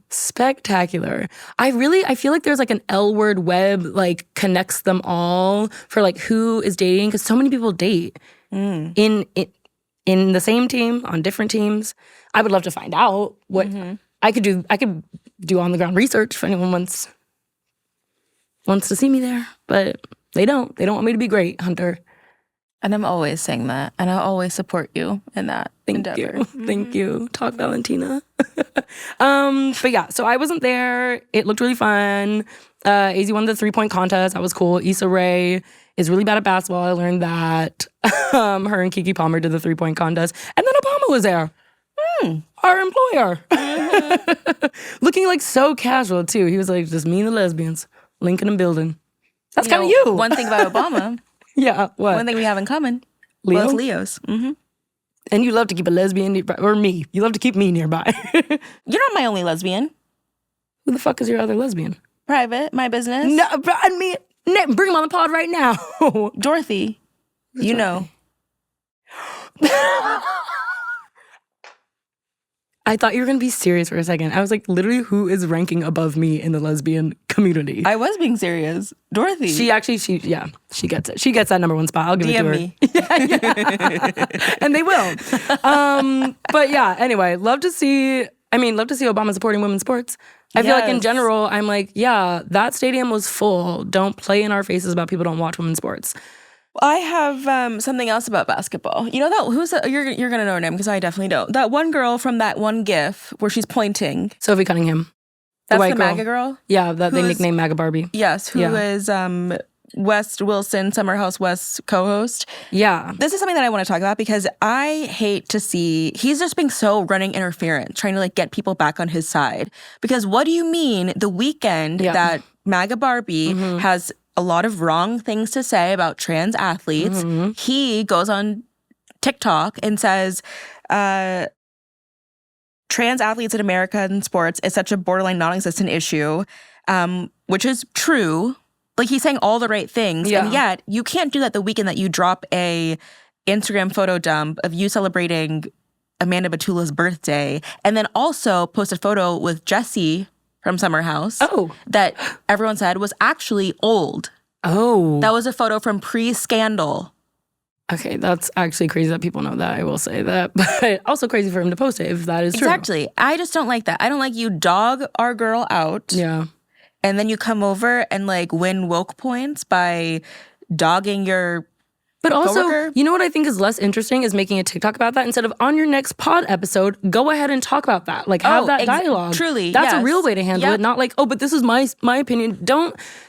Speaker 2: I feel like there's like an L word web like connects them all for like who is dating because so many people date in the same team on different teams. I would love to find out what I could do. I could do on the ground research if anyone wants to see me there, but they don't. They don't want me to be great, Hunter.
Speaker 1: And I'm always saying that, and I always support you in that endeavor.
Speaker 2: Thank you. Talk Valentina. But yeah, so I wasn't there. It looked really fun. AZ won the 3-point contest. That was cool. Issa Rae is really bad at basketball. I learned that. Her and Keke Palmer did the 3-point contest. And then Obama was there. Our employer. Looking like so casual too. He was like, just me and the lesbians. Lincoln and building. That's kind of you.
Speaker 1: One thing about Obama.
Speaker 2: Yeah, what?
Speaker 1: One thing we have in common.
Speaker 2: Leo?
Speaker 1: Both Leos. Mm-hmm.
Speaker 2: And you love to keep a lesbian nearby. Or me. You love to keep me nearby.
Speaker 1: You're not my only lesbian.
Speaker 2: Who the fuck is your other lesbian?
Speaker 1: Private. My business.
Speaker 2: No, I mean, bring him on the pod right now.
Speaker 1: Dorothy. You know.
Speaker 2: I thought you were going to be serious for a second. I was like, literally, who is ranking above me in the lesbian community?
Speaker 1: I was being serious. Dorothy.
Speaker 2: She gets it. She gets that number one spot. I'll give it to her.
Speaker 1: me.
Speaker 2: And they will. But yeah, anyway, love to see Obama supporting women's sports. I feel like in general, I'm like, yeah, that stadium was full. Don't play in our faces about people don't watch women's sports.
Speaker 1: I have something else about basketball. You know that you're gonna know her name because I definitely don't. That one girl from that one GIF where she's pointing.
Speaker 2: Sophie Cunningham.
Speaker 1: That's
Speaker 2: white
Speaker 1: the MAGA girl?
Speaker 2: Yeah, that they nicknamed MAGA Barbie.
Speaker 1: Yes, who is West Wilson, Summer House West co-host.
Speaker 2: Yeah.
Speaker 1: This is something that I want to talk about because I hate to see, he's just being so running interference, trying to like get people back on his side. Because what do you mean the weekend that MAGA Barbie has a lot of wrong things to say about trans athletes, he goes on TikTok and says, trans athletes in American sports is such a borderline non-existent issue, which is true. Like, he's saying all the right things, and yet you can't do that the weekend that you drop a Instagram photo dump of you celebrating Amanda Batula's birthday, and then also post a photo with Jessie from Summer House that everyone said was actually old.
Speaker 2: Oh.
Speaker 1: That was a photo from pre-scandal.
Speaker 2: Okay, that's actually crazy that people know that. I will say that. But also crazy for him to post it if that is true.
Speaker 1: Exactly. I just don't like that. I don't like you dog our girl out.
Speaker 2: Yeah.
Speaker 1: And then you come over and like win woke points by dogging your
Speaker 2: But also,
Speaker 1: coworker.
Speaker 2: you know what I think is less interesting is making a TikTok about that instead of on your next pod episode, go ahead and talk about that. Like, have that dialogue.
Speaker 1: Truly,
Speaker 2: That's a real way to handle it. Not like, oh, but this is my opinion.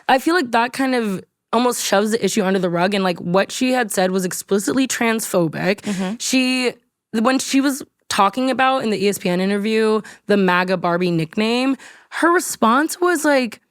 Speaker 2: I feel like that kind of almost shoves the issue under the rug. And like what she had said was explicitly transphobic. When she was talking about in the ESPN interview, the MAGA Barbie nickname, her response was like,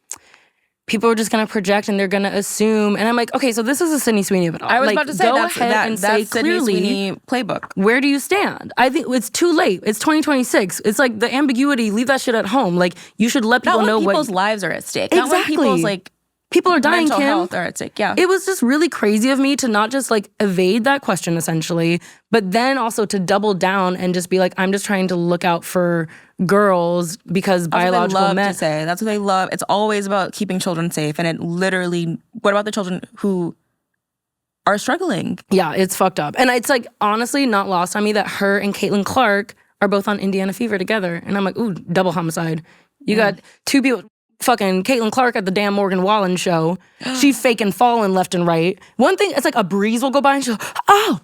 Speaker 2: people are just going to project and they're going to assume. And I'm like, okay, so this is a Sydney Sweeney of it all.
Speaker 1: I was
Speaker 2: like,
Speaker 1: about to say,
Speaker 2: go ahead and say
Speaker 1: Sydney
Speaker 2: clearly,
Speaker 1: Sweeney playbook.
Speaker 2: where do you stand? I think it's too late. It's 2026. It's like the ambiguity, leave that shit at home. Like, you should let people know
Speaker 1: what people's lives are at stake.
Speaker 2: Exactly.
Speaker 1: Not when people's like
Speaker 2: people are dying,
Speaker 1: mental
Speaker 2: Kim.
Speaker 1: health are at stake. Yeah.
Speaker 2: It was just really crazy of me to not just like evade that question essentially, but then also to double down and just be like, I'm just trying to look out for girls because biological men.
Speaker 1: To say. That's what they love. It's always about keeping children safe. And it literally, what about the children who are struggling?
Speaker 2: Yeah, it's fucked up. And it's like honestly not lost on me that her and Caitlin Clark are both on Indiana Fever together. And I'm like, ooh, double homicide. You got two people. Fucking Caitlin Clark at the damn Morgan Wallen show. She faking falling left and right. One thing, it's like a breeze will go by and she'll, oh,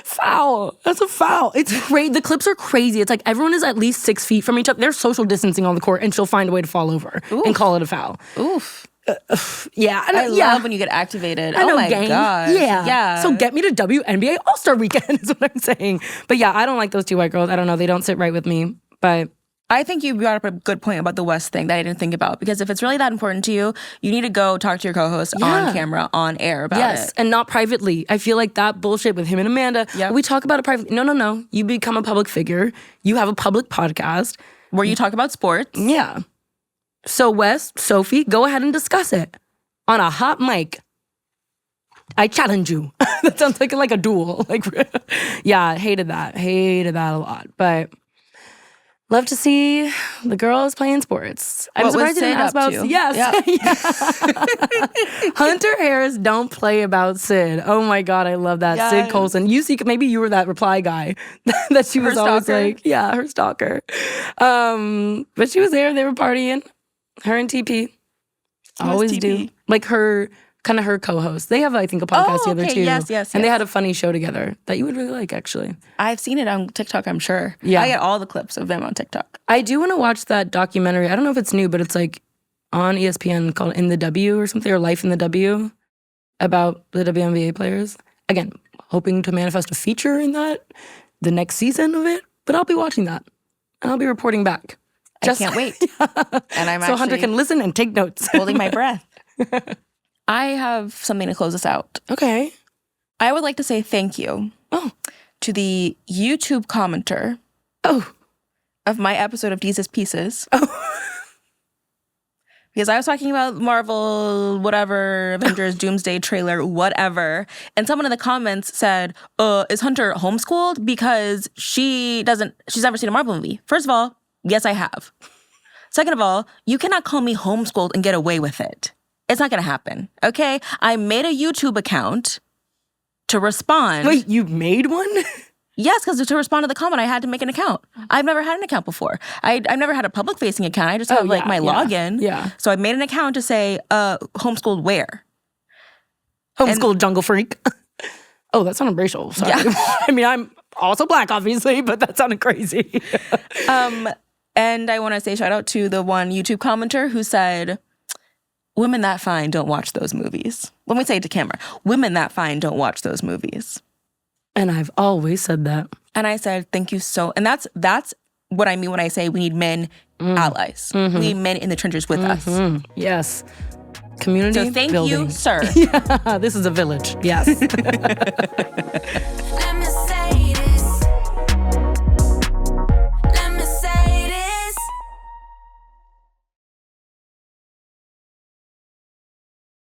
Speaker 2: foul. That's a foul. It's crazy. The clips are crazy. It's like everyone is at least 6 feet from each other. They're social distancing on the court and she'll find a way to fall over and call it a foul.
Speaker 1: Oof.
Speaker 2: Yeah.
Speaker 1: I love when you get activated.
Speaker 2: I know,
Speaker 1: oh my
Speaker 2: gang.
Speaker 1: gosh.
Speaker 2: Yeah. So get me to WNBA All-Star Weekend is what I'm saying. But yeah, I don't like those two white girls. I don't know. They don't sit right with me. But
Speaker 1: I think you brought up a good point about the West thing that I didn't think about. Because if it's really that important to you, you need to go talk to your co-host on camera, on air about it.
Speaker 2: Yes, and not privately. I feel like that bullshit with him and Amanda, we talk about it privately. No. You become a public figure. You have a public podcast.
Speaker 1: Where you talk about sports.
Speaker 2: Yeah. So Wes, Sophie, go ahead and discuss it on a hot mic. I challenge you. That sounds like a duel. Like, yeah, hated that a lot. But love to see the girls playing sports. I'm surprised you didn't ask about Sid. Yes. Yeah. Hunter Harris don't play about Sid. Oh my God, I love that. Sid Colson. You see, maybe you were that reply guy that she was always like, yeah, her stalker. But she was there. They were partying. Her and TP. Always do. Like her co-host. They have, I think, a podcast together too.
Speaker 1: Yes.
Speaker 2: And they had a funny show together that you would really like, actually.
Speaker 1: I've seen it on TikTok, I'm sure.
Speaker 2: Yeah.
Speaker 1: I get all the clips of them on TikTok.
Speaker 2: I do want to watch that documentary. I don't know if it's new, but it's like on ESPN called In the W or something, or Life in the W, about the WNBA players. Again, hoping to manifest a feature in that, the next season of it. But I'll be watching that. And I'll be reporting back.
Speaker 1: I can't wait. And I'm
Speaker 2: so Hunter can listen and take notes.
Speaker 1: Holding my breath. I have something to close us out.
Speaker 2: Okay.
Speaker 1: I would like to say thank you to the YouTube commenter of my episode of Jesus Pieces Because I was talking about Marvel, whatever, Avengers, Doomsday trailer, whatever. And someone in the comments said, is Hunter homeschooled? Because she's never seen a Marvel movie. First of all, yes, I have. Second of all, you cannot call me homeschooled and get away with it. It's not going to happen, okay? I made a YouTube account to respond.
Speaker 2: Wait, you made one?
Speaker 1: Yes, because to respond to the comment, I had to make an account. I've never had an account before. I've never had a public-facing account. I just have my login.
Speaker 2: Yeah.
Speaker 1: So I made an account to say, homeschooled where?
Speaker 2: Homeschooled jungle freak. Oh, that sounded racial. Sorry.
Speaker 1: Yeah.
Speaker 2: I mean, I'm also Black, obviously, but that sounded crazy.
Speaker 1: And I want to say shout out to the one YouTube commenter who said, women that fine don't watch those movies. Let me say it to camera. Women that fine don't watch those movies.
Speaker 2: And I've always said that.
Speaker 1: And I said, thank you so. And that's what I mean when I say we need men allies. We need men in the trenches with us.
Speaker 2: Yes. Community
Speaker 1: So thank
Speaker 2: building.
Speaker 1: you, sir.
Speaker 2: Yeah, this is a village. Yes.